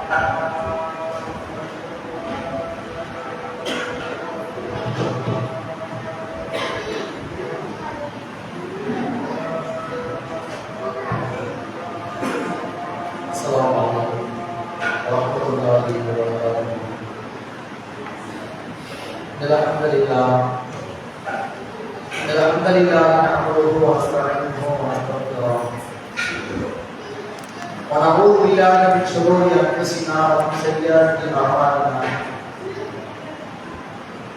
Alhamdulillah nahmaduhu wa nasta'inuhu wa nastaghfiruh wa na'udzu billahi min shururi anfusina wa min sayyiati a'malina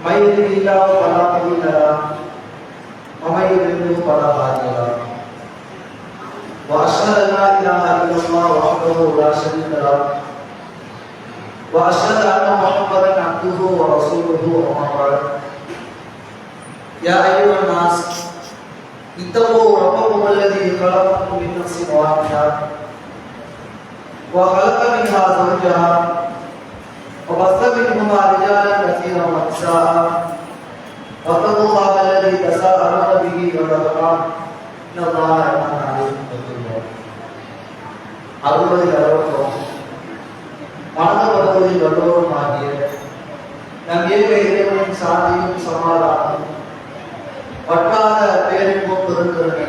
may yahdihillahu fala mudilla lahu wa may yudlil fala hadiya lahu wa asyhadu an la ilaha illallah wahdahu la syarika lahu wa asyhadu anna Muhammadan abduhu wa rasuluhu amma ba'd. Ya ayyuhan nas ittaqu rabbakum alladhi khalaqakum min nafsin wahidah wa khalaqa minha zawjaha wa bassa minhuma rijalan kathiran wa nisaa wattaqullaha alladhi tasaaluna bihi wal arham innallaha kana alaykum raqiba. அருள்வதில் அளவற்றோம் வணங்கப்படுவதில் வல்லோருமாகிய நம் ஏக இறைவனின் சாந்தியும் சமாதானம் பற்றாத பேரின்பும் பெருங்கருணை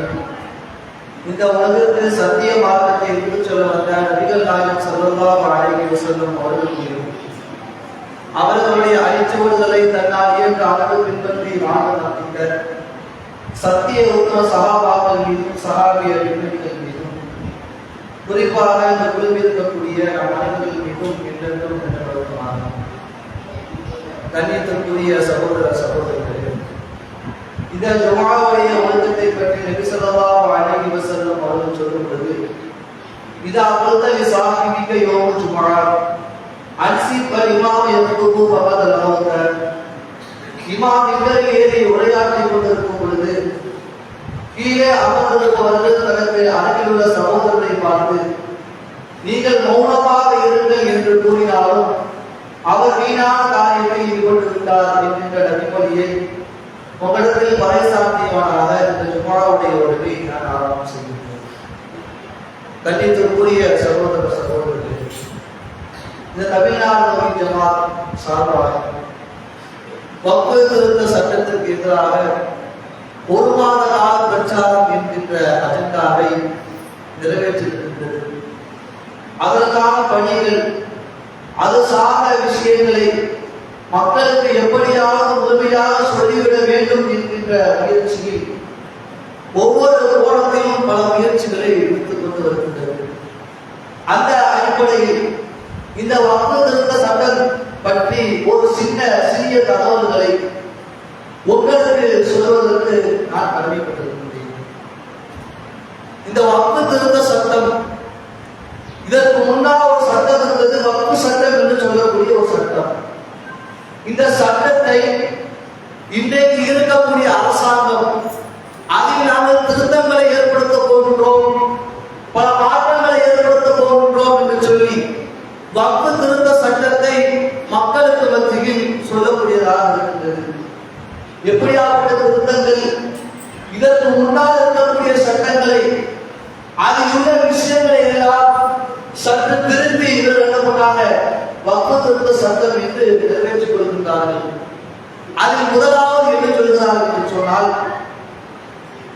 இந்த உலகத்தில் சத்திய மார்க்கத்தை எடுத்துச் சொல்ல வந்த நபிகள் நாயகம் ஸல்லல்லாஹு அலைஹி வஸல்லம் அவர்கள் மீதும் அவர்களுடைய அடிச்சுவடுகளை தன்னால் இயன்ற அளவு பின்பற்றி வாழ்ந்த நம்பிக்க சத்திய உத்தம சஹாபாக்கள் மீதும் சஹாபிய பெண்மணிகள் மீதும் குறிப்பாக இந்த குழுவில் இருக்கக்கூடிய நம் அனைவர்கள் மீதும் என்றென்றும் நினைவருமாகும். கண்ணியத்திற்குரிய சகோதர சகோதரிகளே, இந்த ஜும்ஆவுடைய ஒழுக்கத்தை பற்றி நபி ஸல்லல்லாஹு அலைஹி வஸல்லம் அவர்கள் சொல்லும் பொழுது இதா அஃதலி ஸாஹிபிக யௌம் ஜும்ஆ அன்சிப் இமாம் யதுபு ஃபகத் லஹுக. இமாம் மிம்பரில் ஏறி உரையாற்றிக் கொண்டிருக்கும் பொழுது கீழே அமர்ந்திருப்பவர்கள் தனக்கு அருகிலுள்ள சகோதரரை பார்த்து நீங்கள் மௌனமாக இருங்கள் என்று கூறினாலும் அவர் வீணான காரியத்தில் ஈடுபட்டிருந்தார் என்கின்ற நபிமொழியை உங்களிடத்தில் பறைசாற்றியவனாக இந்த ஜும்ஆவுடைய உரையை நான் ஆரம்பம் செய்கின்றேன். கண்ணியத்திற்குரிய சகோதர சகோதரர்களே, இந்த தமிழ்நாடு நபி ஜமாத் சார்பாக வக்ஃபு திருத்த சட்டத்திற்கு எதிராக ஒரு மாத கால பிரச்சாரம் என்கின்ற அஜெண்டாவை நிறைவேற்றியிருக்கின்றது. அதற்கான பணிகள், அது சார்ந்த விஷயங்களை மக்களுக்கு எப்படியாவது முழுமையாக சொல்லிவிட வேண்டும் என்கின்ற முயற்சியில் ஒவ்வொரு கோணத்திலும் பல முயற்சிகளை எடுத்துக் கொண்டு வருகின்றது. அந்த அடிப்படையில் இந்த வக்ஃபு திருத்த சட்டம் பற்றி ஒரு சிறிய தகவல்களை உங்களுக்கு சொல்வதற்கு நான் கடமைப்பட்டிருக்கின்றேன். இந்த வக்ஃபு திருத்த சட்டம், இதற்கு முன்னால் ஒரு சட்டம் இருந்தது, வக்ஃபு சட்டம் என்று சொல்லக்கூடிய ஒரு சட்டம். இந்த சட்டத்தை இன்றைக்கு இருக்கக்கூடிய அரசாங்கம் அதில் நாங்கள் திருத்தங்களை ஏற்படுத்த போகின்றோம், பல மாற்றங்களை ஏற்படுத்த போகின்றோம் என்று சொல்லி வக்ஃபு திருத்த சட்டத்தை மக்களுக்கு மத்தியில் சொல்லக்கூடியதாக இருக்கின்றது. எப்படியாப்பட்ட திருத்தங்கள்? இதற்கு முன்னால் இருக்கக்கூடிய சட்டங்களை, அதில் உள்ள விஷயங்களை எல்லாம் சற்று திருப்பி இவர் என்ன பண்ணாங்க, வக்ஃபு திருத்த சட்டம் என்று நிறைவேற்றிக் கொள்கின்றார்கள். அதில் முதலாவது என்ன சொல்கிறார்கள் என்று சொன்னால்,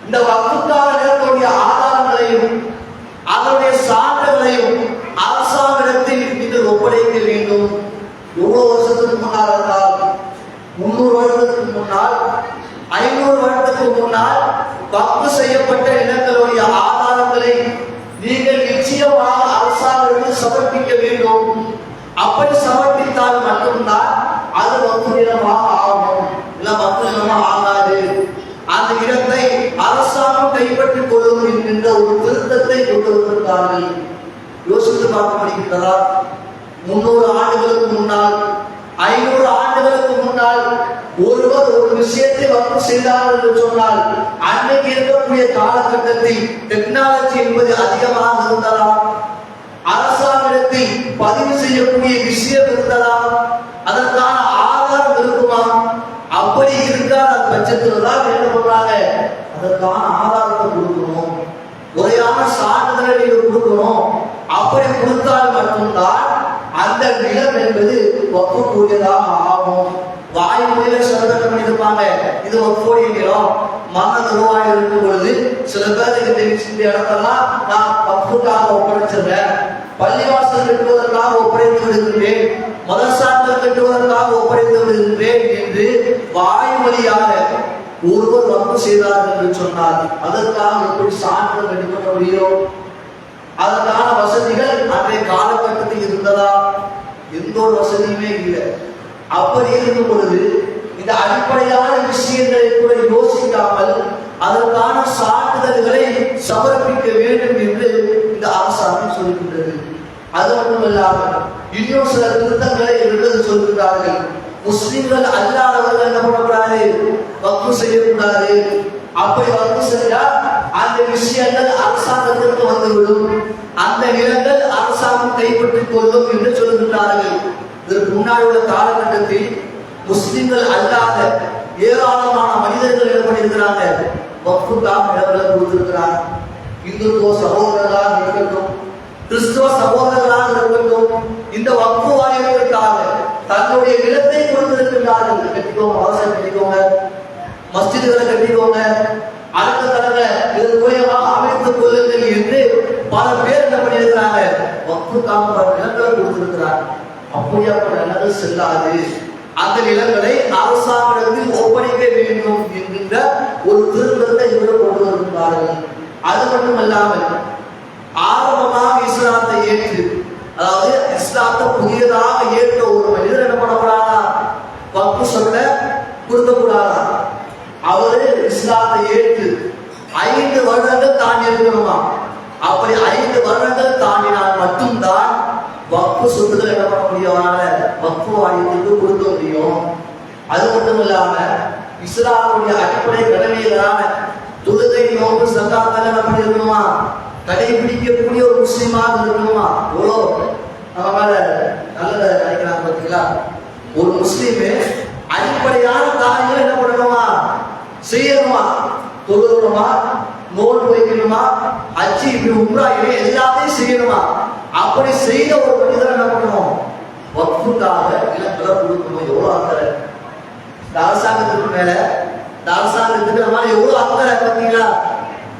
இந்த வக்ஃபுக்காக இருக்கக்கூடிய ஆதாரங்களையும் அதனுடைய சான்றுகளையும் அரசாங்கத்தில் நீங்கள் ஒப்படைக்க வேண்டும். எவ்வளவு வருஷத்துக்கு முன்னால் இருந்தால் 300 வருடத்துக்கு முன்னால், 500 வருடத்துக்கு முன்னால் வக்ஃபு செய்யப்பட்ட நிலங்களுடைய ஆதாரங்களை நீங்கள் நிச்சயமாக அரசாங்கத்தில் சமர்ப்பிக்க வேண்டும். அப்படி சமர்ப்பித்தால் மட்டும்தான் அது வக்ஃபு நிலமாக ஆகும், இல்ல வக்ஃபு நிலமாக ஆகாது. அந்த இடத்தை அரசாங்கம் கைப்பற்றிக் கொள்ளும் என்கின்ற ஒரு திருத்தத்தை கொண்டு வந்திருக்கிறார்கள். யோசித்து பார்க்க முடிகின்றதா? 300 ஆண்டுகளுக்கு முன்னால், 500 ஆண்டுகளுக்கு முன்னால் ஒருவர் ஒரு விஷயத்தை வக்ஃபு செய்தார் என்று சொன்னால், அன்னைக்கு இருக்கக்கூடிய காலகட்டத்தில் டெக்னாலஜி என்பது அதிகமாக இருந்ததா? அரசாங்கத்தில் பதிவு செய்யக்கூடிய விஷயம் இருந்ததா? அதற்கான ஆதாரம் இருக்குமா? அப்படி இருக்காத பட்சத்தில் தான் என்ன பண்றாங்க, அதற்கான ஆதாரத்தை கொடுக்கணும், முறையான சான்றிதழை கொடுக்கணும். அப்படி கொடுத்தால் மட்டும்தான் நிலம் என்பது வக்ஃபுக்குரியதாக ஆகும். வாய்மொழியில சட்டத்தை பண்ணியிருப்பாங்க, இது வக்ஃபுடைய நிலம். மன நிர்வாகம் இருக்கும் பொழுது சில பேர் இந்த இடத்தெல்லாம் நான் வக்ஃபுக்காக ஒப்படைச்சிருக்கேன், பள்ளிவாசல் கட்டுவதற்காக ஒப்படைத்து விடுகின்றேன், மதசாக்கள் கட்டுவதற்காக ஒப்படைத்து விடுகின்றேன் என்று வாய்மொழியாக ஒருவர் வக்ஃப் செய்தார் என்று சொன்னார். அதற்காக எப்படி சான்றிதழ் எடுக்க முடியும்? அதற்கான வசதிகள் அன்றைய காலகட்டத்தில் இருந்ததா? எந்த ஒரு வசதியுமே இல்லை. அப்படி இருக்கும் பொழுது இந்த அடிப்படையான விஷயங்களை கூட யோசிக்காமல் அதற்கான சான்றிதழ்களை சமர்ப்பிக்க வேண்டும் என்று இந்த அரசாங்கம் சொல்கின்றது. அது மட்டுமல்லாமல் இன்னும் சில திருத்தங்களை எழுத சொல்கிறார்கள். முஸ்லிம்கள் அல்லாதவர்கள் என்ன பண்ணக்கூடாது, வக்ஃப் செய்யக்கூடாது. அப்படி வக்ஃப் செஞ்சால் அந்த விஷயங்கள் அரசாங்கத்திற்கு வந்துவிடும், அந்த நிலங்கள் அரசாங்கம் கைப்பற்றிக் கொள்ளும் என்று சொல்கின்றார்கள். இதற்கு முன்னாடி உள்ள காலகட்டத்தில் முஸ்லிம்கள் அல்லாத ஏராளமான மனிதர்கள் என்ன பண்ணியிருக்கிறாங்க, வக்ஃபுக்காக இடங்களை கொடுத்திருக்கிறாங்க. இந்துத்துவ சகோதரர்களாக இருக்கட்டும், கிறிஸ்துவ சகோதரர்களாக இருக்கட்டும், இந்த வக்ஃபு வாரியத்திற்காக தன்னுடைய நிலத்தை கொடுத்திருக்கிறார்கள். கட்டிக்கோங்க, அவசரம் கட்டிக்கோங்க, மஸ்ஜிதுகளை கட்டிக்கோங்க, அடுத்த தடவை இதன் மூலியமாக அமைத்துக் கொள்ளுங்கள் என்று பல பேர் என்ன பண்ணியிருக்கிறாங்க, வக்ஃபுக்காக பல நிலங்களை கொடுத்திருக்கிறார். அப்படியாப்பட்ட நிலங்கள் செல்லாது, அந்த நிலங்களை அரசாங்கத்தில் ஒப்படைக்க வேண்டும் என்கின்ற ஒரு திருத்தத்தை இவர்கள் கொண்டு வருகிறார்கள். அது மட்டுமல்லாமல் ஆரம்பமாக இஸ்லாத்தை ஏற்று, அதாவது இஸ்லாத்தை புதியதாக ஏற்ற ஒரு மனிதர் என்ன பண்ணக்கூடாதா, வக்ஃப் சொல்ல கொடுக்கக்கூடாதா. அவரு இஸ்லாத்தை ஏற்று 5 வருடங்கள் தாண்டி இருக்கணுமா. அப்படி 5 வருடங்கள் தாண்டினால் மட்டும்தான் வக்ஃப் சொத்துக்கள் என்ன பண்ண முடியும், வக்ஃப் வாரியத்துக்கு கொடுக்க முடியும். அது மட்டும் இல்லாம இஸ்லாமுடைய அடிப்படை கடமைகளான தொழுகை, நோன்பு, ஸகாத் என்ன பண்ணிருக்கணுமா, கடைபிடிக்கக்கூடிய ஒரு முஸ்லிமாக இருக்கணுமா. எவ்வளோ நம்ம மேல நல்லதை நினைக்கிறாங்க பார்த்தீங்களா. ஒரு முஸ்லீமு அடிப்படையான காரியங்கள் என்ன பண்ணணுமா, செய்யணுமா, தொழுகணுமா, நோன்பு வைக்கணுமா, ஹஜ், உம்ரா எல்லாத்தையும் செய்யணுமா. அப்படி செய்த ஒரு மனிதர் என்ன பண்ணணும், வக்ஃபுக்காக நிலங்களை கொடுக்கணும். எவ்வளவு அக்கறை இந்த அரசாங்கத்துக்கு மேல, இந்த அரசாங்கத்துக்கு நம்ம எவ்வளவு அக்கறை பார்த்தீங்களா.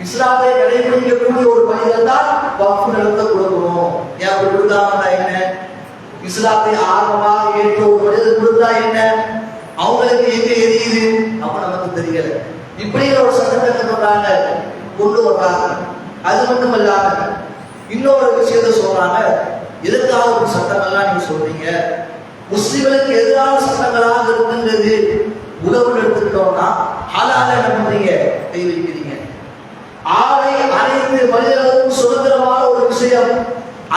இஸ்லாத்தை கடைபிடிக்கக்கூடிய ஒரு மனிதர் தான் வக்ஃப் நிலத்தை கொடுக்கணும். ஏன் அப்படி கொடுக்காம என்ன, இஸ்லாத்தை ஆர்வமாக ஏற்ற ஒரு மனிதர் கொடுத்தா என்ன, அவங்களுக்கு எங்க எரியுது அப்ப நமக்கு தெரியல. இப்படி ஒரு சட்டத்தை சொல்றாங்க, கொண்டு வர்றாங்க. அது மட்டும் இல்லாம இன்னொரு விஷயத்த சொல்றாங்க, எதற்காக ஒரு சட்டங்கள்லாம் நீங்க சொல்றீங்க, முஸ்லிம்களுக்கு எதிரான சட்டங்களாக இருக்கின்றது. உணவு எடுத்துக்கிட்டோம்னா ஹலால என்ன பண்றீங்க, கை வைக்கிறீங்க. ஆடை அனைத்து மனிதர்களுக்கும் சுதந்திரமான ஒரு விஷயம்,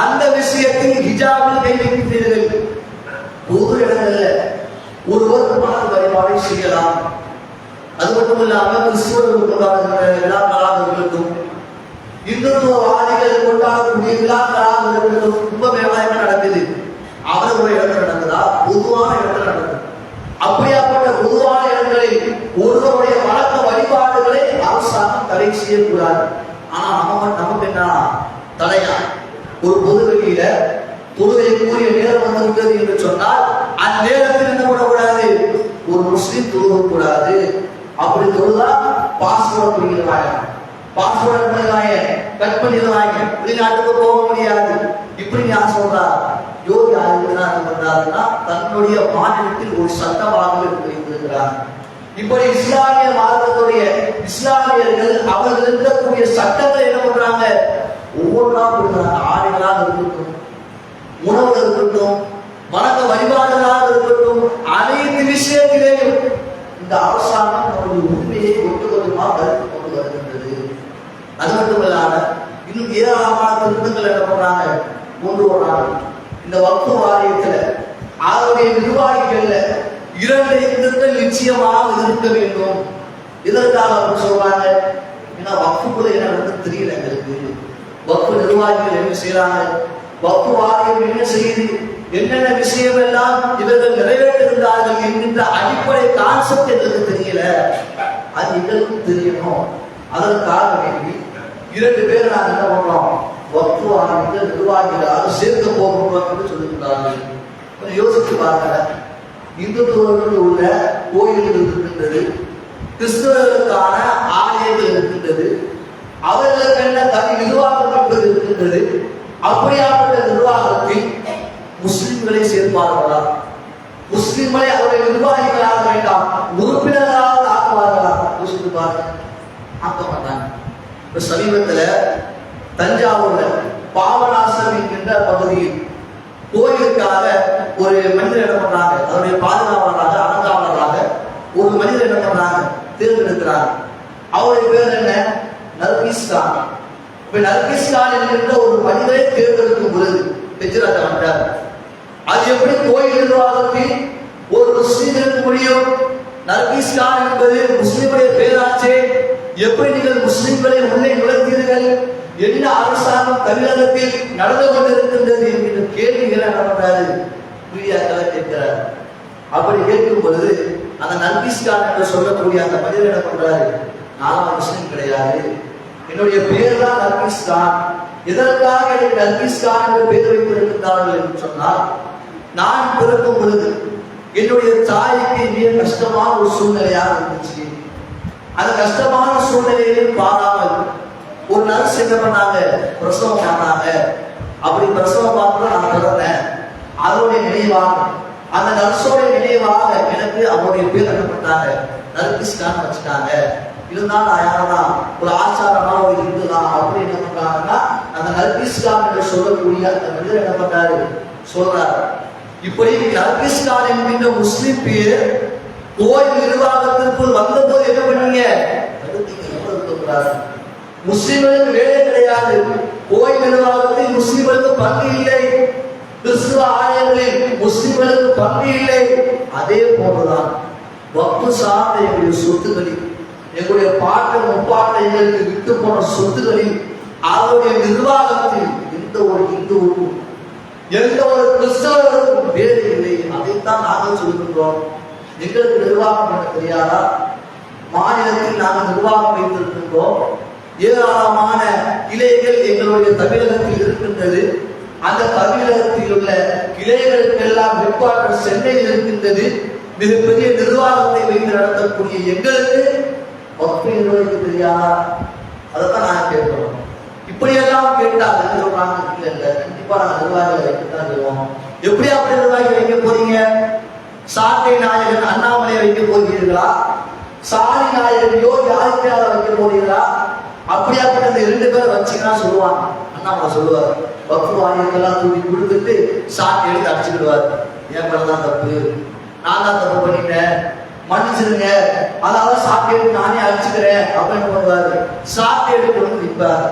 அந்த விஷயத்தில் ஹிஜாபில் கை வைக்கிறீர்கள். பொது இடங்கள்ல ஒருவர் பண வழிபாடு செய்யலாம். அது மட்டும் இல்லாம கிறிஸ்துவர்கள் கொண்டாடுகின்ற விழாக்களாக இருக்கட்டும், இந்துத்துவவாதிகள் கொண்டாடக்கூடிய விழாக்களாக இருக்கட்டும், கும்பமேளாக நடக்குது. அவர்களுடைய இடத்துல நடக்குதா, பொதுவான இடத்துல நடக்குது. அப்படியாப்பட்ட பொதுவான இடங்களில் ஒருவருடைய வழக்க வழிபாடுகளை அரசாங்கம் தடை செய்யக்கூடாது. ஆனா நமக்கு என்ன தடையா, ஒரு பொது வெளியில தொழுகைக்குரிய நேரம் வந்திருக்கிறது என்று சொன்னால் அந்நேரத்தில் என்ன பண்ணக்கூடாது, ஒரு முஸ்லிம் தொழுகக்கூடாது. அப்படி தொழுதா பாஸ்போர்ட் பண்ணிடுவாங்க, பாஸ்போர்ட் பண்ணிடுவாங்க, கட் பண்ணிடுவாங்க, வெளிநாட்டுக்கு போக முடியாது. இப்படி யார் சொல்றா, யோகி ஆதித்யநாத் பண்றாருன்னா தன்னுடைய மாநிலத்தில் ஒரு சட்டமாக இருக்கிறார். இப்படி இஸ்லாமிய மார்க்கத்துடைய இஸ்லாமியர்கள் அவர்கள் இருக்கக்கூடிய சட்டங்களை என்ன பண்றாங்க, ஒவ்வொன்றா கொடுக்குறாங்க. ஆடைகளாக இருக்கட்டும், உணவு இருக்கட்டும், வணக்க வழிபாடுகளாக இருக்கட்டும், அனைத்து விஷயத்திலேயும் இந்த அரசாங்கம் நம்முடைய உண்மையை கொஞ்சம் கொஞ்சமாக கருத்து கொண்டு வருகின்றது. அது மட்டுமல்லாம இன்னும் ஏராளமான திருத்தங்கள் என்ன பண்றாங்க, கொண்டு வர்றாங்க. இந்த வக்ஃப் வாரியத்துல அதனுடைய நிர்வாகிகள்ல 2 இந்துக்கள் நிச்சயமாக இருக்க வேண்டும். இதற்காக அவங்க சொல்றாங்க, ஏன்னா வக்ஃபுக்குள்ள என்ன நடந்து தெரியல எங்களுக்கு. வக்ஃப் நிர்வாகிகள் என்ன செய்யறாங்க, வக்ஃப் வாரியம் என்ன செய்யுது, என்னென்ன விஷயம் எல்லாம் இவர்கள் நிறைவேற்றுகிறார்கள் என்கின்ற அடிப்படை கான்செப்ட் எங்களுக்கு தெரியல. அது எங்களுக்கு தெரியணும். அதற்காக வேண்டி 2 பேர் நாங்கள் என்ன பண்றோம், வக்ஃப் வாரியத்தில் நிர்வாகிகளாக சேர்க்க போகிறோம் என்று சொல்லுகிறார்கள். கொஞ்சம் யோசிச்சு பாருங்க. இந்துத்துவர்கள் உள்ள கோயில்கள் இருக்கின்றது, கிறிஸ்தவர்களுக்கான ஆலயங்கள் இருக்கின்றது, அவர்களுக்கு என்ன தனி நிர்வாகம் என்பது இருக்கின்றது. அப்படியாப்பட்ட நிர்வாகத்தில் முஸ்லிம்களை சேர்ப்பார்களா? முஸ்லிம்களை அவருடைய நிர்வாகிகளாக வேண்டாம், உறுப்பினர்களாக ஆக்குவார்களா? யோசித்து பாருங்க. ஆக்க மாட்டாங்க. இப்ப சமீபத்துல தஞ்சாவூர்ல பாபநாசம் என்கின்ற பகுதியில் கோயிலுக்காக ஒரு மனிதர் என்ன பண்றாங்க, அதனுடைய பாதுகாவலராக அலங்காவலராக ஒரு மனிதர் என்ன பண்றாங்க, தேர்ந்தெடுக்கிறாங்க. அவருடைய பேர் என்ன? நர்கிஸ் கான். இப்ப நர்கிஸ் கான் என்கின்ற ஒரு மனிதரை தேர்ந்தெடுக்கும் பொழுது பெஜராஜா வந்தார். அது எப்படி கோயில் நிர்வாகத்தில் ஒரு முஸ்லீம் இருக்க முடியும்? நர்கிஸ் கான் என்பது முஸ்லிமுடைய பேராச்சே, எப்படி நீங்கள் முஸ்லிம்களை உள்ளே நுழைத்தீர்கள்? என்ன அரசாங்கம் தமிழகத்தில் நடந்து கொண்டிருக்கின்றது என்கிற கேள்விகளை என்ன பண்றாரு, மீடியாக்களை கேட்கிறார். அப்படி கேட்கும் பொழுது அந்த நர்கிஸ் கான் என்று சொல்லக்கூடிய அந்த மனிதர் என்ன பண்றாரு, நான் முஸ்லிம் கிடையாது, என்னுடைய பேர் தான் நர்கிஸ் கான். எதற்காக எனக்கு நர்கிஸ் கான் என்று பேர் வைத்திருக்கிறார்கள் என்று சொன்னால், நான் பிறக்கும் பொழுது என்னுடைய தாய்க்கு மிக கஷ்டமான ஒரு சூழ்நிலையாக இருந்துச்சு. அந்த கஷ்டமான சூழ்நிலையில் பாராமல் ஒரு நர்ஸ் என்ன பண்ணாங்க, பிரசவம் பண்ணாங்க. அப்படி பிரசவம் பார்த்து நான் பிறந்தேன். அதனுடைய நினைவாக, அந்த நர்ஸோட நினைவாக எனக்கு அவருடைய பேர் என்ன பண்ணாங்க, நர்கிஸ் கான் வச்சுட்டாங்க. இருந்தாலும் நான் யாரதான் ஒரு ஆச்சாரமா ஒரு இந்து தான் அப்படி என்ன பண்றாங்கன்னா, அந்த நர்கிஸ் கான் என்று சொல்லக்கூடிய அந்த மனிதர் என்ன பண்றாரு, சொல்றாரு. இப்படி நர்கிஸ் கான் என்கின்ற முஸ்லிம் பேர் கோயில் நிர்வாகத்திற்குள் வந்தபோது என்ன பண்ணீங்க, முஸ்லிம்களுக்கு வேலை கிடையாது, கோயில் நிர்வாகத்தில் முஸ்லிம்களுக்கு பங்கு இல்லை, கிறிஸ்துவ ஆலயங்களில் முஸ்லிம்களுக்கு பங்கு இல்லை. அதே போன்றுதான் வக்ஃப் சார்ந்த எங்களுடைய சொத்துக்களில், எங்களுடைய பாட்டு முப்பாட்டை எங்களுக்கு விட்டு போன சொத்துக்களில் அவருடைய நிர்வாகத்தில் எந்த ஒரு இந்துவுக்கும் எந்த ஒரு கிறிஸ்தவர்களுக்கும் வேலை இல்லை. அதைத்தான் நாங்கள் சொல்கின்றோம். எங்களுக்கு நிர்வாகம் பண்ண தெரியாதா? மாநிலத்தில் நாங்கள் நிர்வாகம் வைத்திருக்கின்றோம். ஏராளமான கிளைகள் எங்களுடைய தமிழகத்தில் இருக்கின்றது. அந்த தமிழகத்தில் உள்ள கிளைகளுக்கெல்லாம் ஹெட்குவார்டர் சென்னையில் இருக்கின்றது. மிகப்பெரிய நிர்வாகத்தை வைத்து நடத்தக்கூடிய எங்களுக்கு வக்ஃபை நிர்வகிக்க தெரியாதா? அதைத்தான் நாங்கள் கேட்கிறோம். இப்படியெல்லாம் கேட்டால் சொல்றாங்க, இல்ல இல்ல கண்டிப்பா நாங்கள் நிர்வாகிகளை வைக்கத்தான் செய்வோம். எப்படி அப்படி நிர்வாகி வைக்க போறீங்க? சாட்டை நாயகன் அண்ணாமலையை வைக்க போகிறீர்களா? சாரி நாயகன் யோகி ஆதித்யநாத் வைக்க போறீங்களா? அப்படியாப்பட்ட இந்த 2 பேரை வச்சுன்னா சொல்லுவாங்க. அண்ணாமலை சொல்லுவார், வக்ஃப் வாரியத்தெல்லாம் தூக்கி கொடுத்துட்டு சாட்டை எடுத்து அடிச்சுக்கிடுவார். என் மேலதான் தப்பு, நான் தான் தப்பு பண்ணிட்டேன், மன்னிச்சிருங்க, அதாவது சாட்டை எடுத்து நானே அடிச்சுக்கிறேன் அப்படின்னு பண்ணுவாரு. சாட்டை எடுத்து வந்து நிற்பார்.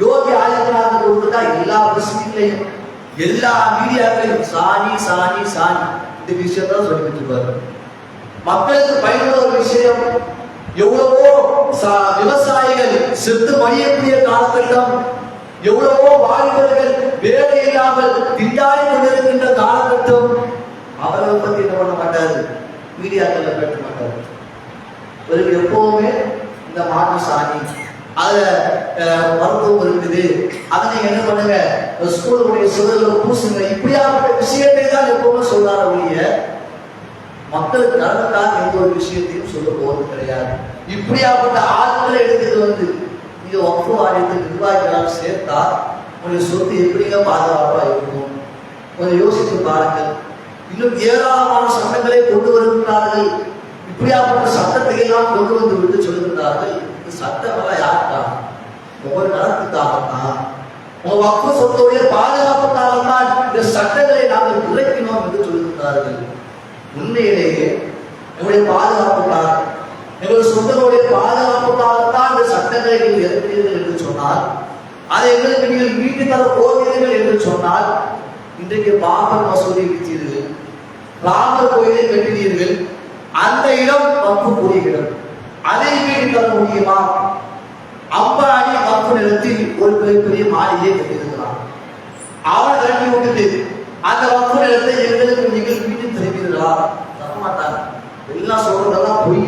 யோகி ஆதித்யநாத் கொடுத்துட்டா எல்லா பிரச்சனைகளையும் எல்லா மீடியாக்களையும் சாணி சாணி சாணி இந்த விஷயத்தான் சொல்லிட்டு இருப்பாரு. மக்களுக்கு பயனுள்ள ஒரு விஷயம். எவ்வளவோ விவசாயிகள் செத்து மடியக்கூடிய காலகட்டம், எவ்வளவோ வாலிபர்கள் வேலை இல்லாமல் திண்டாடி கொண்டிருக்கின்ற காலகட்டம், அவர்களை பத்தி என்ன பண்ண மாட்டாரு, மீடியாக்களை பேச மாட்டாரு. இவருக்கு எப்பவுமே இந்த மாட்டு சாணி, அதுல மருத்துவம் இருக்குது, அதை நீங்க என்ன பண்ணுங்க, ஸ்கூலுடைய சுவரில் பூசுங்க, இப்படியாப்பட்ட விஷயத்தை தான் எப்பவுமே சொல்றாரு ஒழிய மக்களுக்கு நடந்ததாக எந்த ஒரு விஷயத்தையும் சொல்ல போவது கிடையாது. இப்படியாப்பட்ட ஆட்களை எடுத்துட்டு வந்து நீங்க வக்ஃப் வாரியத்துக்கு நிர்வாகிகளாக சேர்த்தா உங்களுடைய சொத்து எப்படிங்க பாதுகாப்பா இருக்கும்? கொஞ்சம் யோசித்து பாருங்கள். இன்னும் ஏராளமான சட்டங்களை கொண்டு வருகின்றார்கள். இப்படியாப்பட்ட சட்டத்தை எல்லாம் கொண்டு வந்து விட்டு சொல்லுகின்றார்கள். இந்த சட்டம் எல்லாம் யாருக்காக? ஒவ்வொரு நலத்துக்காகத்தான், உங்க வக்ஃப் சொத்துடைய பாதுகாப்புக்காகத்தான் இந்த சட்டங்களை நாங்கள் குறைக்கணும் என்று சொல்லுகின்றார்கள். உண்மையிலேயே நம்முடைய பாதுகாப்புக்காக, எங்களுடைய சொந்தங்களுடைய பாதுகாப்புக்காகத்தான் இந்த சட்டங்களை நீங்கள் இறக்கிறீர்கள் என்று சொன்னால், அதை எங்களுக்கு நீங்கள் மீட்டு தர போகிறீர்கள் என்று சொன்னால், இன்றைக்கு பாபர் மசூதி விற்றீர்கள், ராமர் கோயிலை கட்டினீர்கள், அந்த இடம் வக்ஃப் கூடிய இடம், அதை மீட்டு தர முடியுமா? அம்பானி வக்ஃப் நிலத்தில் ஒரு பெரிய மாளிகையை கட்டியிருக்கிறான். அவன் கட்டி விட்டுட்டு அந்த வக்ஃப் நிலத்தை எங்களுக்கு நீங்கள் மீட்டு தருவீர்களா? தர மாட்டாங்க. எல்லாம் சொல்றதெல்லாம் பொய்.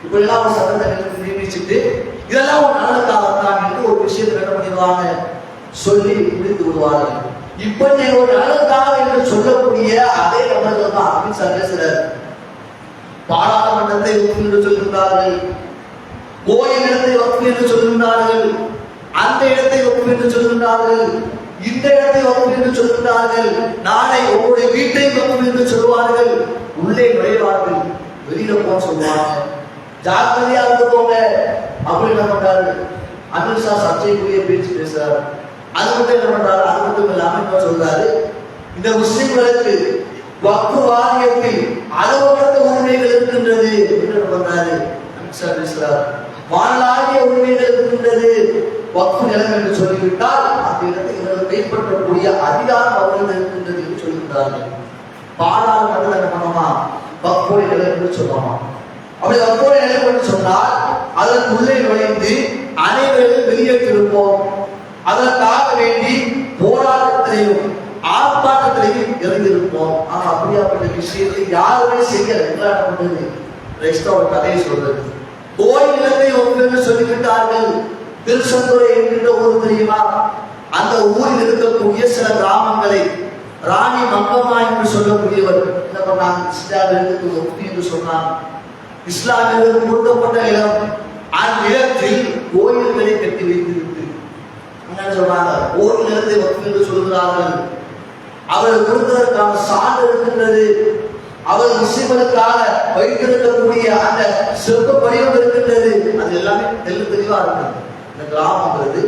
இப்ப எல்லாம் ஒரு சட்டத்தை நியமிச்சுட்டு இதெல்லாம் ஒரு நலனுக்காகத்தான் என்று ஒரு விஷயத்தை என்ன பண்ணிடுவாங்க, சொல்லி முடித்து விடுவார்கள். இப்படி ஒரு நல்லதாக என்று சொல்லக்கூடிய அதே நபர்கள் தான் அமித்ஷா பேசுறார். பாராளுமன்றத்தை வக்ஃப் என்று சொல்கின்றார்கள், கோயில் இடத்தை வக்ஃப் என்று சொல்கின்றார்கள், அந்த இடத்தை வக்ஃப் என்று சொல்கின்றார்கள், இந்த இடத்தை வக்ஃப் என்று சொல்கின்றார்கள், நாளை உங்களுடைய வீட்டை வக்ஃப் என்று சொல்வார்கள். உள்ளே நுழைவார்கள், வெளியில போக சொல்லுவாங்க. ஜாக்கிரதையா இருந்து போங்க அப்படி என்ன பண்றாரு அமித்ஷா சர்ச்சைக்குரிய பேச்சு பேசுறாரு. அது மட்டும் என்ன பண்றாரு, அது மட்டும் இல்லாம என்ன சொல்றாரு, இந்த முஸ்லிம்களுக்கு வக்ஃப் வாரியத்தில் அளவற்ற உரிமைகள் இருக்கின்றது என்று பண்றாரு. அமித்ஷா பேசுறாரு, வானலாகிய உரிமைகள் இருக்கின்றது. வக்ஃப் நிலம் என்று சொல்லிவிட்டால் அந்த இடத்தை இவர்கள் கைப்பற்றக்கூடிய அதிகாரம் அவர்கள் இருக்கின்றது என்று சொல்லுகிறார்கள். பாராளுமன்றத்தில் என்ன பண்ணுமா, வக்ஃபுடைய நிலம் என்று சொல்லுமா. அப்படி வக்ஃபுடைய நிலம் என்று சொன்னால் அதற்குள்ளே நுழைந்து அனைவரும் வெளியேற்றிருப்போம். அதற்காக வேண்டி போராட்டத்திலையும் ஆர்ப்பாட்டத்திலையும் இறங்கியிருப்போம். ஆனா அப்படியாப்பட்ட விஷயத்தை யாருமே செய்யல. ஒரு கதையை சொல்றது, கோயில் நிலத்தை ஒன்று சொல்லிவிட்டார்கள். திருச்செந்துறை என்கின்ற ஊர் தெரியுமா? அந்த ஊரில் இருக்கக்கூடிய சில கிராமங்களை ராணி மங்கம்மா என்று சொல்லக்கூடியவர் என்ன பண்ணாங்க, இஸ்லாமிற்கு ஒப்பி என்று சொன்னாங்க. இஸ்லாமிற்கு கொடுக்கப்பட்ட இடம், அந்த இடத்தில் கோயில்களை கட்டி வைத்திருக்கு. என்ன சொல்றாங்க, கோயில் நிலத்தை ஒப்பி என்று சொல்கிறார்கள். அவர் கொடுத்ததற்கான சான்று இருக்கின்றது. அவர் முஸ்லிம்களுக்காக வைத்திருக்கக்கூடிய அந்த சிறப்பு படிவம் இருக்கின்றது. அது எல்லாமே தெளிவா இருக்கிறது. இந்த கிராமங்கிறது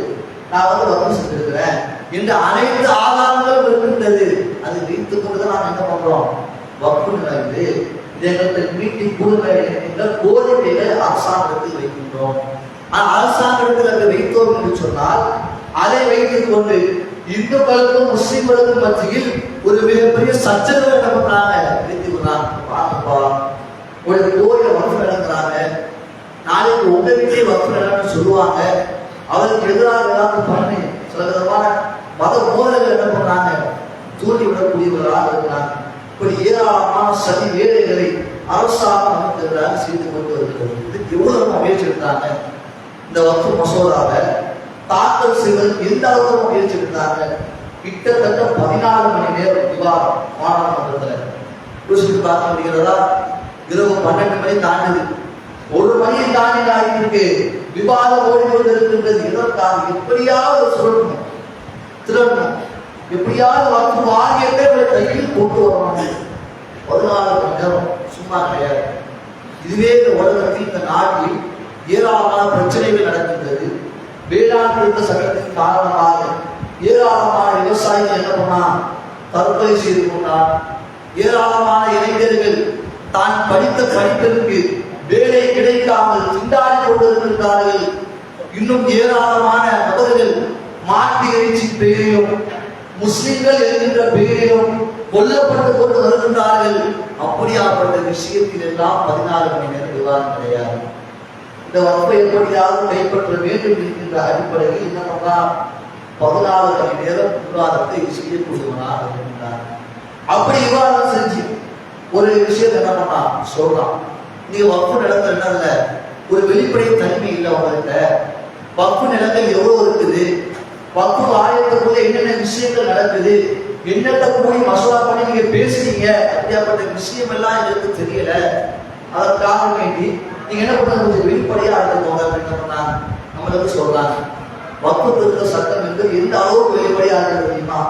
நான் வக்ஃப் செஞ்சிருக்கிறேன் என்ற அனைத்து ஆதாரங்களும் இருக்கின்றது. அதை வைத்துக் கொண்டுதான் நாம் என்ன பண்றோம், வக்ஃப் நிலைந்து எங்களுடைய மீட்டிங் கூடுதல் கோரிக்கைகளை அரசாங்கத்தில் வைக்கின்றோம். அரசாங்கத்தில் அதை வைத்தோம் என்று சொன்னால் அதை வைத்துக் கொண்டு இந்துக்களுக்கும் முஸ்லிம்களுக்கும் மத்தியில் ஒரு மிகப்பெரிய சச்சரவை என்ன பண்றாங்க, வைத்து விடுறாங்க. பாருப்பா, ஒரு கோயில வக்ஃப் நடத்துறாங்க, நாளைக்கு உங்க வீட்டையே வக்ஃப் நடன்னு சொல்லுவாங்க. அவருக்கு எதிராக ஏதாவது பண்ணி சில விதமான மத மோதல்கள் என்ன பண்றாங்க, தூண்டி விடக்கூடியவர்களாக இருக்கிறாங்க. இப்படி ஏராளமான சதி வேலைகளை அரசாங்கம் அமைச்சர்களாக செய்து கொண்டு வருகிறது. இதுக்கு எவ்வளவு முயற்சி எடுத்தாங்க. இந்த வக்ஃப் மசோதாவை தாக்கல் செய்வதற்கு எந்த அளவுக்கு முயற்சி எடுத்தாங்க. கிட்டத்தட்ட 14 மணி நேரம் விவாதம் பாராளுமன்றத்தில் பார்க்க முடிகிறதா? இரவு 12 மணி தாண்டுது, 1 மணியை தாண்டி ஆகியிருக்கு. விவாதம் ஓடிக்கொண்டிருக்கின்றது. இதற்காக எப்படியாவது சொல்லணும், திரட்டணும், எப்படியாவது வக்ஃப் வாரியத்தை கையில் கொண்டு வருவாங்க. 14 மணி நேரம் சும்மா கிடையாது. இதுவே இந்த உலகத்தில் இந்த நாட்டில் ஏராளமான பிரச்சனைகள் நடக்கின்றது. வேளாண் திருத்த சட்டத்தின் காரணமாக ஏராளமான விவசாயிகள் என்ன பண்ணா, தற்கொலை செய்து கொண்டார். ஏராளமான இளைஞர்கள் தான் படித்த படிப்பிற்கு வேலை கிடைக்காமல் திண்டாடி கொண்டிருக்கின்றார்கள். இன்னும் ஏராளமான நபர்கள் மாட்டு இறைச்சி பெயரிலும் முஸ்லிம்கள் என்கின்ற பெயரிலும் கொல்லப்பட்டு கொண்டு வருகின்றார்கள். அப்படியாப்பட்ட விஷயத்தில் எல்லாம் 14 மணி நேரம் விவாதம் கிடையாது. இந்த வக்ஃபை எப்படியாவது கைப்பற்ற வேண்டும் என்கின்ற அடிப்படையில் என்ன பண்ணா, 14 மணி நேரம் விவாதத்தை செய்யக்கூடியவனாக இருக்கின்றார். அப்படி விவாதம் செஞ்சு ஒரு விஷயத்தை என்ன பண்ணா சொல்றான், நீங்க வக்ஃப் நிலங்கள் என்ன இல்ல, ஒரு வெளிப்படை தன்மை இல்லை உங்கள்கிட்ட. வக்ஃப் நிலங்கள் எவ்வளவு இருக்குது, வக்ஃப் வாரியத்துக்குள்ள என்னென்ன விஷயங்கள் நடக்குது, என்னென்ன கூடி மசோதா பண்ணி நீங்க பேசுறீங்க, அப்படியாப்பட்ட விஷயம் எல்லாம் எங்களுக்கு தெரியல. அதற்காக வேண்டி நீங்க என்ன பண்ண, கொஞ்சம் வெளிப்படையா இருந்துக்கோங்க அப்படின்னு சொன்னாங்க. நம்மளுக்கு சொல்றாங்க, வக்ஃப் திருத்த சட்டம் என்பது எந்த அளவுக்கு வெளிப்படையா இருக்கிறது தெரியுமா?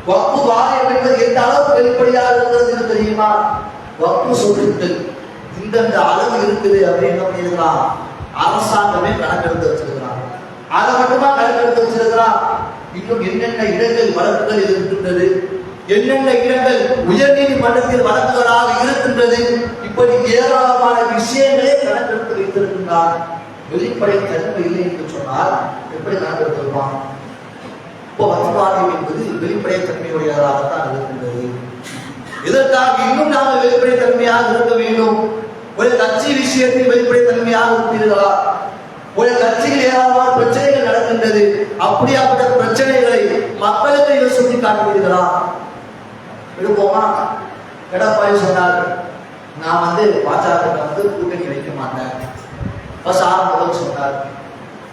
வக்ஃப் வாரியம் என்பது எந்த அளவுக்கு வெளிப்படையா இருக்கிறது தெரியுமா? வக்ஃப் சொத்துக்கள் இந்த அளவு இருக்குது அப்படின்னு என்ன பண்ணிருக்கலாம், அரசாங்கமே கணக்கெடுத்து வச்சிருக்கிறான். அதை மட்டுமா கணக்கெடுத்து வச்சிருக்கிறான், இன்னும் என்னென்ன இடங்கள் வழக்குகள் இருக்கின்றது, என்னென்ன இடங்கள் உயர் நீதிமன்றத்தில் வழக்குகளாக இருக்கின்றது, இப்படி ஏராளமான விஷயங்களே கணக்கெடுத்து வைத்திருக்கின்றார். வெளிப்படை தன்மை இல்லை என்று சொன்னால் எப்படி கணக்கெடுத்திருப்பான்? இப்போ வக்ஃப் என்பது வெளிப்படை தன்மையுடையதாகத்தான் இருக்கின்றது. இதற்காக இன்னும் நாங்கள் வெளிப்படை தன்மையாக இருக்க வேண்டும். ஒரு கட்சி விஷயத்தில் வெளிப்படை தன்மையாக இருப்பீர்களா? ஒரு கட்சியில் ஏராளமான பிரச்சனைகள் நடக்கின்றது, அப்படியாப்பட்ட பிரச்சனைகளை மக்களுக்கு சுட்டி காட்டுவீர்களா? எடுப்போமா? எடப்பாடி சொன்னார், நான் பாஜக கூட்டணி வைக்க மாட்டேன். ஆரம்பத்தில் சொன்னார்,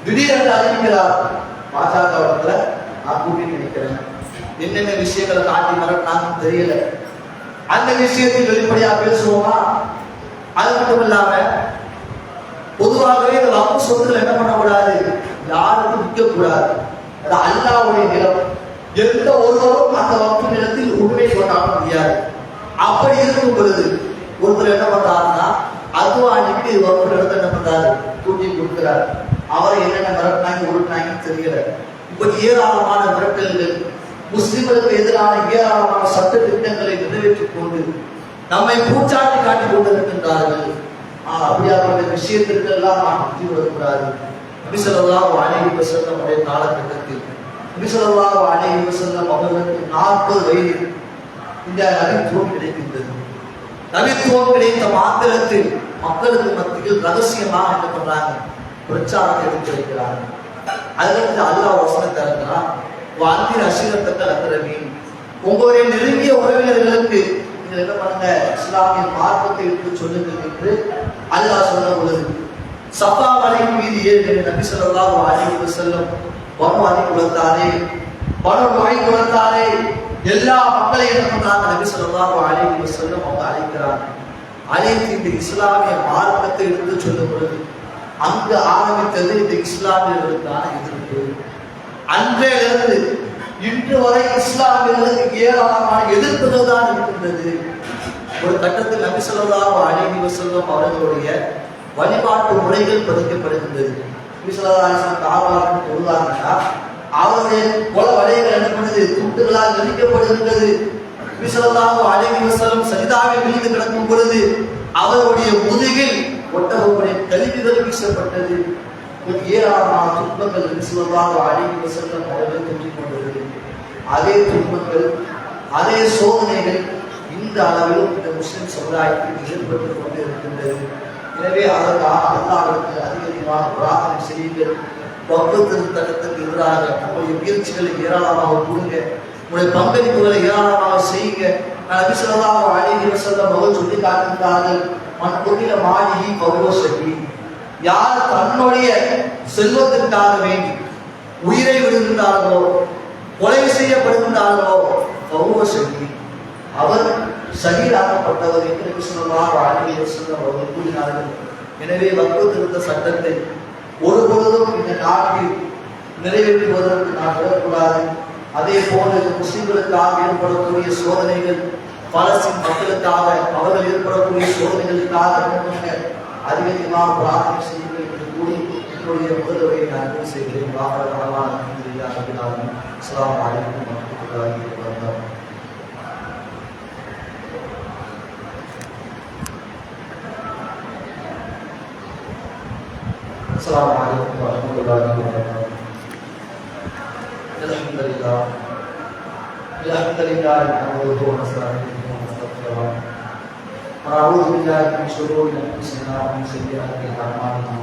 திடீரென்று அறிவிக்கிறார், பாஜக நான் கூட்டணி வைக்கிறேன். என்னென்ன விஷயங்களை காட்டி மிரட்டினாங்கன்னு தெரியல. அந்த விஷயத்தில் வெளிப்படையா பேசுவோமா? அது மட்டும் இல்லாம பொதுவாகவே இந்த வக்ஃப் சொத்துக்கள் என்ன பண்ணக்கூடாது, யாருக்கும் விற்க கூடாது. அது அல்லாஹ்வுடைய நிலம். எந்த ஒருவரும் அந்த வக்ஃப் நிலத்தில் உரிமை கொண்டாட முடியாது. அப்படி இருக்கும் பொழுது ஒருத்தர் என்ன பண்றாருன்னா அதுவானிக்கு வக்ஃப் நிலத்தை என்ன பண்றாரு, தூக்கி கொடுக்கிறார். அவரை என்னென்ன மிரட்டினாங்க உருட்டினாங்கன்னு தெரியல. இப்படி ஏராளமான மிரட்டல்கள், முஸ்லிம்களுக்கு எதிரான ஏராளமான சட்ட திட்டங்களை நிறைவேற்றிக் கொண்டு நம்மை பூச்சாட்டி காட்டிக் கொண்டிருக்கின்றார்கள். அப்படியாப்பட்ட விஷயத்திற்கு எல்லாம் நாம் புத்தி வரக்கூடாது. நபி ஸல்லல்லாஹு அலைஹி வஸல்லம் உடைய காலகட்டத்தில் நபி ஸல்லல்லாஹு அலைஹி வஸல்லம் அவர்களுக்கு 40 வயதில் இந்த நபித்துவம் கிடைக்கின்றது. நபித்துவம் கிடைத்த மாத்திரத்தில் மக்களுக்கு மத்தியில் ரகசியமாக என்ன பண்றாங்க, பிரச்சாரத்தை எடுத்து வைக்கிறாங்க. அதுக்கு அல்லாஹ் வசனத்தை இருக்கிறான், வாந்திர அசிரத்தக்க அக்கரமி, உங்களுடைய நெருங்கிய உறவினர்களுக்கு நீங்கள் என்ன பண்ணுங்க, இஸ்லாமிய மார்க்கத்தை எடுத்து சொல்லுங்கள் என்று அல்லாஹ் சொல்ல பொழுது சஃபா மலையின் மீது ஏறி நபி ஸல்லல்லாஹு அலைஹி வஸல்லம் பனு அலி குலத்தாரே, பனு வாய் குலத்தாரே எல்லா மக்களையும் என்ன பண்றாங்க, நபி ஸல்லல்லாஹு அலைஹி வஸல்லம் அவங்க அழைக்கிறாங்க. அழைத்து இந்த இஸ்லாமிய மார்க்கத்தை எடுத்து சொல்லும் பொழுது அங்கு ஆரம்பித்தது இந்த இஸ்லாமியர்களுக்கான எதிர்ப்பு. அன்றையிலிருந்து இன்று வரை இஸ்லாமியர்களுக்கு ஏராளமான எதிர்ப்புகள் தான் இருக்கின்றது. ஒரு கட்டத்தில் நபி ஸல்லல்லாஹு அலைஹி வஸல்லம் அவர்களுடைய வழிபாட்டு முறைகள் பதிக்கப்படுகின்றது. நபி ஸல்லல்லாஹு அலைஹி வஸல்லம் காபாவுக்கு தொழுதாங்கன்னா அவருடைய கொலை வலைகள் என்ன பண்ணுது, துண்டுகளால் நெரிக்கப்படுகின்றது. நபி ஸல்லல்லாஹு அலைஹி வஸல்லம் சஜிதாவில் விழுந்து கிடக்கும் பொழுது அவருடைய முதுகில் ஒட்டகவுடைய கழிவுகள் வீசப்பட்டது. ஏராளமான துன்பங்கள் நபி ஸல்லல்லாஹு அலைஹி வஸல்லம் அவர்கள் தொற்றிக் கொண்டது. அதே துன்பங்கள், அதே சோதனைகள் இந்த அளவிலும் இந்த முஸ்லிம் சமுதாயத்தில் ஏற்பட்டுக் கொண்டு இருக்கின்றது. எனவே அதற்காக அல்லாஹ்வுக்கு அதிகமாக பிரார்த்தனை செய்யுங்கள். வக்ஃப் திருத்தத்துக்கு எதிராக நம்முடைய முயற்சிகளை ஏராளமாக கொடுங்க, உங்களுடைய பங்களிப்புகளை ஏராளமாக செய்யுங்க. நபி ஸல்லல்லாஹு அலைஹி வஸல்லம் அவர்கள் சொல்லி காட்டுகிறார்கள், மன் குதில மாலிஹி ஃபஹுவ ஷஹீத், யார் தன்னுடைய செல்வத்திற்காக வேண்டி உயிரை விடுகின்றார்களோ, கொலை செய்யப்படுகின்றார்களோ, ஃபஹுவ ஷஹீத், அவர் ஷஹீதாக்கப்பட்டவர் என்று நபி ஸல்லல்லாஹு அலைஹி வஸல்லம் அவர்கள் கூறினார்கள். எனவே வக்ஃப் திருத்த சட்டத்தை ஒருபொழுதும் இந்த நாட்டில் நிறைவேற்றுவதற்கு நாம் விடக்கூடாது. அதே போல முஸ்லிம்களுக்காக ஏற்படக்கூடிய சோதனைகள், பலஸ்தீன் மக்களுக்காக அவர்கள் ஏற்படக்கூடிய சோதனைகளுக்காக அதிகமாக பிரார்த்தனை செய்யுங்கள் என்று கூறி என்னுடைய முதல்வரை நான் நிறைவு செய்கிறேன். அஸ்ஸலாமு அலைக்கும் வரஹ்மத்துல்லாஹி வபரகாத்துஹு. السلام عليكم ورحمة الله وبركاته. الحمد لله نحمده ونستعينه ونستغفره ونعوذ بالله من شرور أنفسنا ومن سيئات أعمالنا.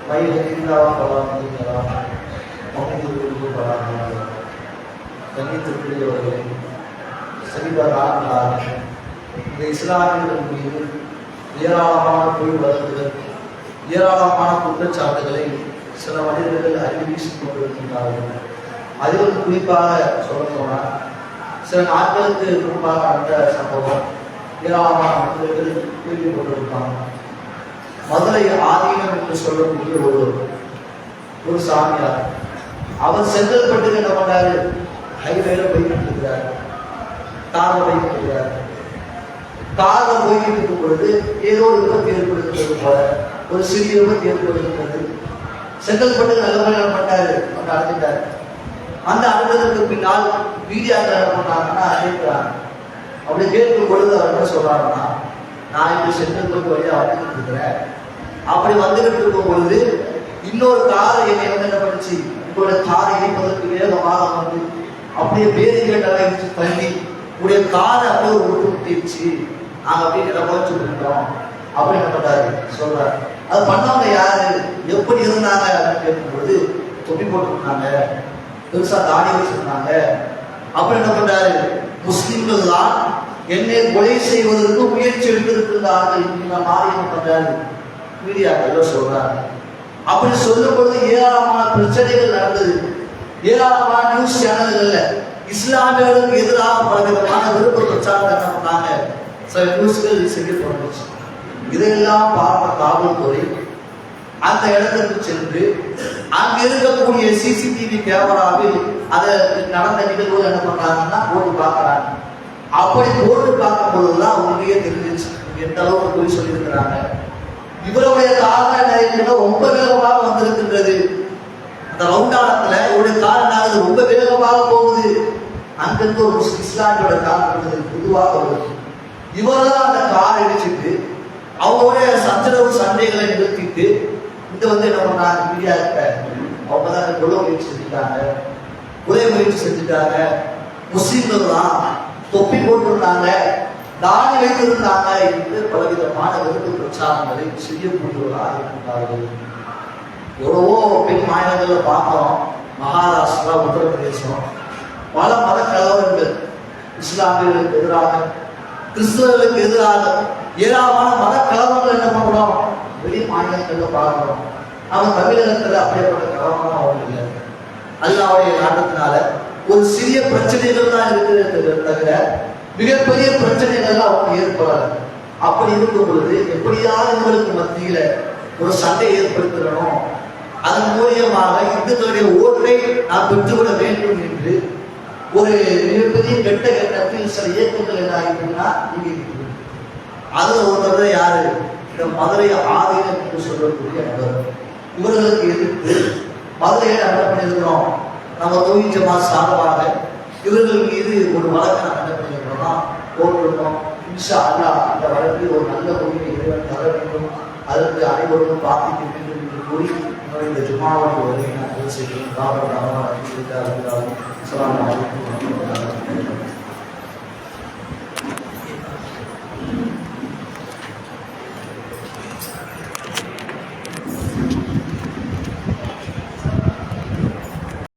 من يهده الله فلا مضل له ومن يضلل فلا هادي له. கண்ணியத்திற்குரியவர்களே, சிறிது காலங்களாக இந்த இஸ்லாமியர்கள் மீது ஏராளமான பொய் வழக்குகள், ஏராளமான குற்றச்சாட்டுகளை சில மனிதர்கள் அறிவி வீசிக் கொண்டிருக்கின்றார்கள். அதிலும் குறிப்பாக சொல்ல போனால் சில நாட்களுக்கு முன்பாக நடந்த சம்பவம் ஏராளமான மனிதர்கள் கேள்விப்பட்டிருப்பாங்க. மதுரை ஆதீனம் என்று சொல்லக்கூடிய ஒரு சாமியார், அவர் செங்கல்பட்டு என்ன பண்ணாரு, ஹைவேல போய்கிட்டு இருக்கிறார், கார்ல போய்கிட்டு இருக்கிறார். கார்ல போய்கிட்டு இருக்கும் பொழுது ஏதோ ஒரு விபத்து ஏற்படுத்துவது போல ஒரு சிறிய விபத்து ஏற்படுகின்றது. செங்கல்பட்டு நல்ல முறையில் பண்ணாரு, அவங்க அடைஞ்சிட்டாரு. அந்த அனுபவத்திற்கு பின்னால் மீடியாக்கள் என்ன பண்ணாங்கன்னா கேட்கிறாங்க. அப்படி கேட்கும் பொழுது அவர் என்ன சொல்றாருன்னா, நான் இப்ப செங்கல்பட்டு வழியா வந்துகிட்டு இருக்கிறேன். அப்படி வந்துகிட்டு இருக்கும் பொழுது இன்னொரு காரை என்னை வந்து என்ன பண்ணிச்சு, உங்களோட காரை இணைப்பதற்கு வேகமாக வந்து அப்படியே பேரிகேட்டாக இருந்துச்சு, தள்ளி உடைய காரை அப்படியே ஒரு விட்டு விட்டுச்சு. நாங்க அப்படியே நிலமச்சு விட்டோம் அப்படின்னு என்ன பண்றாரு சொல்றாரு. அது பண்ணவங்க யாரு, எப்படி இருந்தாங்க அப்படின்னு கேட்கும்போது தொப்பி போட்டுருந்தாங்க, பெருசா தாடி வச்சிருந்தாங்க. அப்புறம் என்ன பண்றாரு, முஸ்லிம்கள் தான் என்னை கொலை செய்வதற்கு முயற்சி எடுத்திருக்கிறார்கள் இந்த மாதிரி என்ன பண்றாரு மீடியாக்கள் சொல்றாங்க. அப்படி சொல்லும் பொழுது ஏராளமான பிரச்சனைகள் நடந்தது. ஏராளமான நியூஸ் சேனல்கள்ல இஸ்லாமியர்களுக்கு எதிராக பல விதமான விருப்ப பிரச்சாரத்தை என்ன பண்ணாங்க, சில நியூஸ்கள் செய்ய தொடங்குச்சு. இதையெல்லாம் பார்த்த காவல்துறை அந்த இடத்திற்கு சென்று அங்க இருக்கக்கூடிய சிசிடிவி கேமராவில் அதை நடந்த நிகழ்வு என்ன பண்றாங்கன்னா போட்டு பார்க்கறாங்க. அப்படி போட்டு பார்க்கும் பொழுதுதான் உண்மையே தெரிஞ்சிச்சு எந்த அளவுக்கு போய் சொல்லியிருக்கிறாங்க. இவருடைய காரணம் ரொம்ப வேகமாக வந்திருக்கின்றது. அந்த ரவுண்டானத்துல இவருடைய காரணம் ரொம்ப வேகமாக போகுது. அங்கிருந்து ஒரு இஸ்லாமியோட காரணம் பொதுவாக வருது. இவர்தான் அந்த காரை இடிச்சுட்டு அவங்களுடைய சண்டைகளை நிறுத்திட்டு இந்த என்ன பண்ணாங்க, மீடியா இருக்க அவங்க தான் கொலை முயற்சி செஞ்சுட்டாங்க, கொலை முயற்சி செஞ்சுட்டாங்க, முஸ்லீம்கள் தான் தொப்பி போட்டிருந்தாங்க, தாடி வைத்திருந்தாங்க என்று பலவிதமான வெறுப்பு பிரச்சாரங்களை செய்யக்கூடியவர்களாக இருந்தார்கள். எவ்வளவோ பெண் மாநிலங்கள்ல பார்க்கிறோம், மகாராஷ்டிரா, உத்தரப்பிரதேசம், பல மத கலவரங்கள், இஸ்லாமியர்களுக்கு எதிராக, கிறிஸ்தவர்களுக்கு எதிராக ஏராளமான மத கலவரங்கள் என்ன பண்றோம், வெளி மாநிலங்கள்ல பார்க்கிறோம். நம்ம தமிழகத்துல அப்படிப்பட்ட கலவரம் அவங்க இல்லை. அல்லாஹ்வுடைய நாட்டத்தினால ஒரு சிறிய பிரச்சனைகள் தான் இருக்கிறது தவிர மிகப்பெரிய பிரச்சனைகள்லாம் அவங்க ஏற்படாது. அப்படி இருக்கும் பொழுது எப்படியாவது இவங்களுக்கு மத்தியில ஒரு சண்டை ஏற்படுத்தணும், அதன் மூலியமாக இந்துக்களுடைய ஓட்டை நாம் பெற்றுவிட வேண்டும் என்று ஒரு மிகப்பெரிய கெட்ட கட்டத்தில் சில இயக்கங்கள் என்ன ஆகிட்டுன்னா நீங்க அதுல ஒருத்தர் யாரு, இந்த மதுரை ஆதீனம் என்று சொல்லக்கூடிய நபர். இவர்களுக்கு எதிர்த்து மதுரையை என்ன பண்ணியிருக்கிறோம், நம்ம தொழில் ஜமாத் சார்பாக இவர்கள் மீது ஒரு வழக்கை நம்ம என்ன பண்ணியிருக்கிறோம்னா போட்டிருக்கோம். இன்ஷா அல்லாஹ் அந்த வழக்கில் ஒரு நல்ல முடிவை இறைவன் தர வேண்டும், அதற்கு அனைவரும் பார்த்துக்க வேண்டும் என்று கூறி இந்த ஜும்மாவுடைய வருகை நான் செய்கிறேன்.